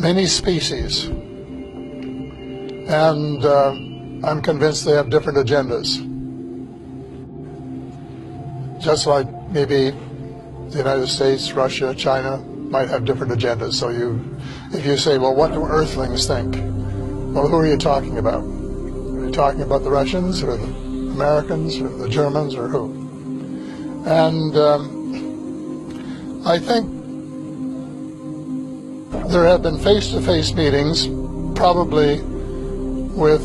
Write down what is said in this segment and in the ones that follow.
many species, and I'm convinced they have different agendas. Just like maybe the United States, Russia, China might have different agendas. So if you say, well, what do Earthlings think? Well, who are you talking about? Are you talking about the Russians or the Americans or the Germans or who? And I think there have been face-to-face meetings, probably with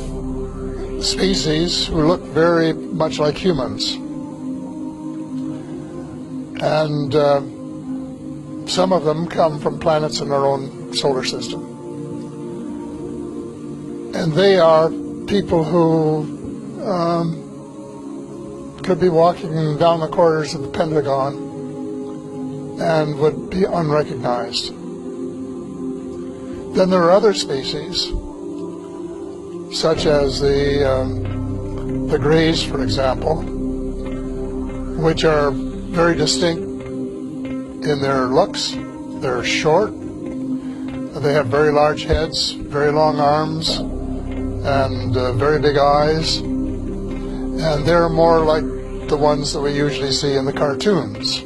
species who look very much like humans. And some of them come from planets in our own solar system. And they are people who could be walking down the corridors of the Pentagon and would be unrecognized. Then there are other species, such as the Greys, for example, which are very distinct in their looks. They're short, they have very large heads, very long arms, and very big eyes, and they're more like the ones that we usually see in the cartoons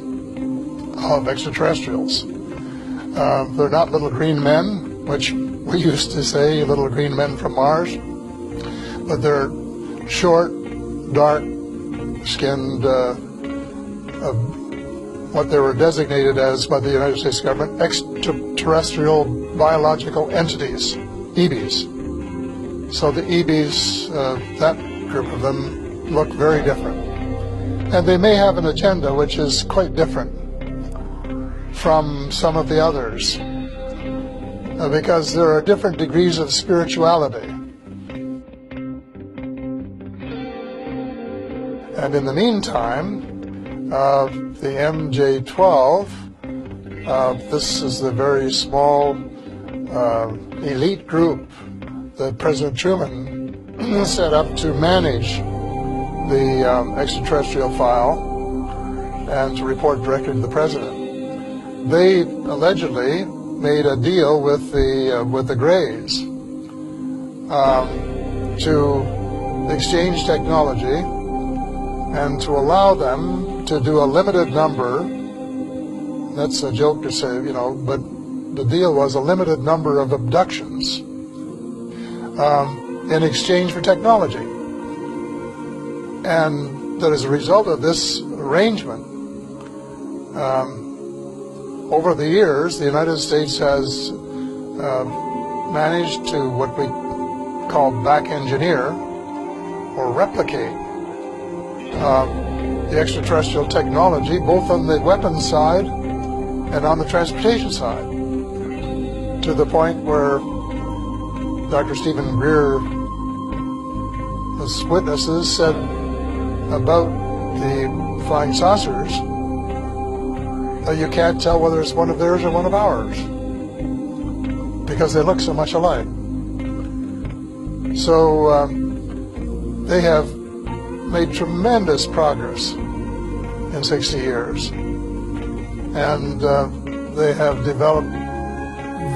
of extraterrestrials. They're not little green men, which we used to say, little green men from Mars, but they're short, dark-skinned, what they were designated as by the United States government, extraterrestrial biological entities, EBs. So the EBs, that group of them, look very different. And they may have an agenda which is quite different from some of the others, because there are different degrees of spirituality. And in the meantime, the MJ-12, this is the very small elite group that President Truman set up to manage the extraterrestrial file and to report directly to the President. They allegedly made a deal with the Greys to exchange technology and to allow them to do a limited number. That's a joke to say, you know, but the deal was a limited number of abductions in exchange for technology. And that as a result of this arrangement, over the years, the United States has managed to what we call back engineer or replicate the extraterrestrial technology, both on the weapons side and on the transportation side, to the point where Dr. Stephen Greer's witnesses said about the flying saucers that you can't tell whether it's one of theirs or one of ours because they look so much alike. So they have made tremendous progress in 60 years, and they have developed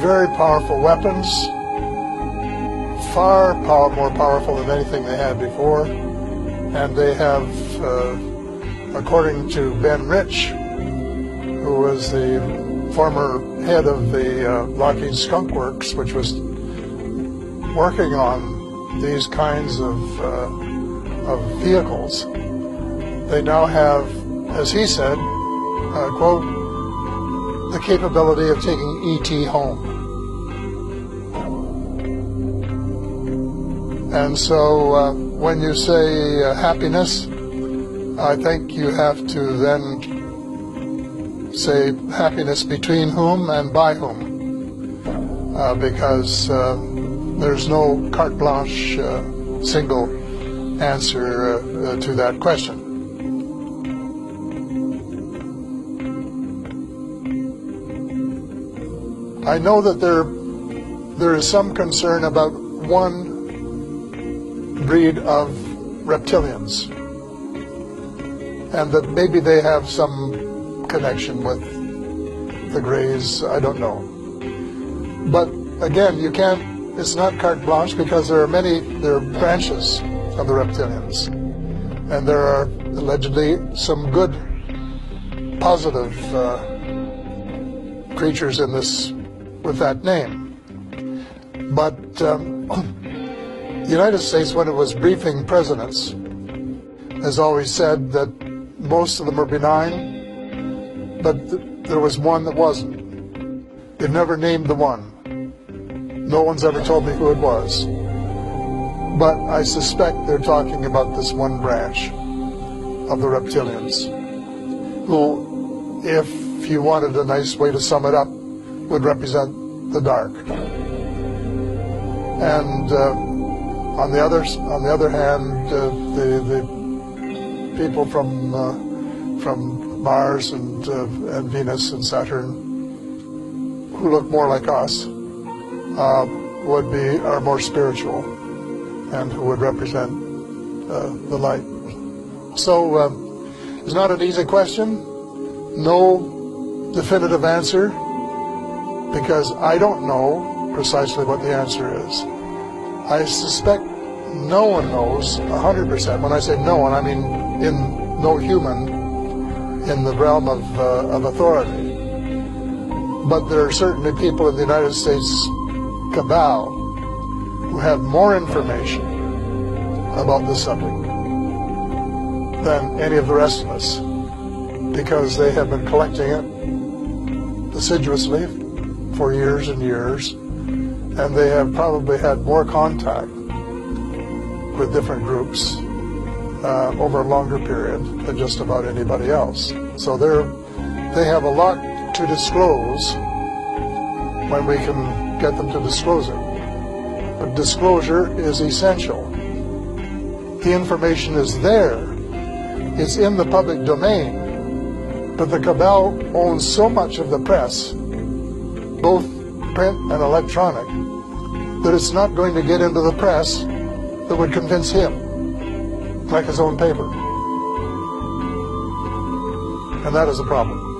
very powerful weapons, far more powerful than anything they had before. And they have, according to Ben Rich, who was the former head of the Lockheed Skunk Works, which was working on these kinds of vehicles, they now have, as he said, quote, the capability of taking E.T. home. And so when you say happiness, I think you have to then say happiness between whom and by whom, because there's no carte blanche single answer to that question. I know that there is some concern about one breed of reptilians, and that maybe they have some connection with the Greys, I don't know. But again, you can't, it's not carte blanche because there are branches of the reptilians. And there are allegedly some good, positive creatures in this with that name. But the United States, when it was briefing presidents, has always said that most of them are benign, but there was one that wasn't. They've never named the one. No one's ever told me who it was. But I suspect they're talking about this one branch of the reptilians, who, if you wanted a nice way to sum it up, would represent the dark. And on the other hand, the people from Mars and Venus and Saturn, who look more like us, are more spiritual, and who would represent the light. So it's not an easy question, no definitive answer, because I don't know precisely what the answer is. I suspect no one knows 100%. When I say no one, I mean no human in the realm of authority. But there are certainly people in the United States cabal who have more information about the subject than any of the rest of us, because they have been collecting it assiduously for years and years, and they have probably had more contact with different groups over a longer period than just about anybody else. So they have a lot to disclose when we can get them to disclose it. But disclosure is essential. The information is there. It's in the public domain. But the cabal owns so much of the press, both print and electronic, that it's not going to get into the press that would convince him, like his own paper. And that is a problem.